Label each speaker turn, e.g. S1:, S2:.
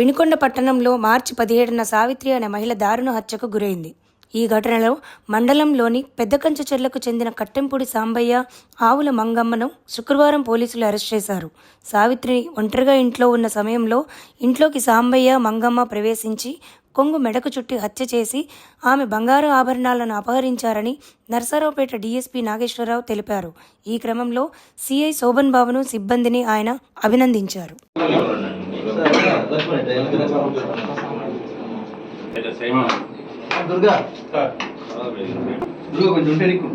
S1: వినుకొండ పట్టణంలో మార్చి 17న సావిత్రి అనే మహిళ దారుణ హత్యకు గురైంది. ఈ ఘటనలో మండలంలోని పెద్దకంచె చెర్లకు చెందిన కట్టెంపూడి సాంబయ్య, ఆవుల మంగమ్మను శుక్రవారం పోలీసులు అరెస్ట్ చేశారు. సావిత్రిని ఒంటరిగా ఇంట్లో ఉన్న సమయంలో ఇంట్లోకి సాంబయ్య, మంగమ్మ ప్రవేశించి కొంగు మెడకు చుట్టి హత్య చేసి ఆమె బంగారు ఆభరణాలను అపహరించారని నర్సరావుపేట డీఎస్పీ నాగేశ్వరరావు తెలిపారు. ఈ క్రమంలో సీఐ శోభన్ బాబును, సిబ్బందిని ఆయన అభినందించారు.
S2: దుర్గా కొంచెం టెడికు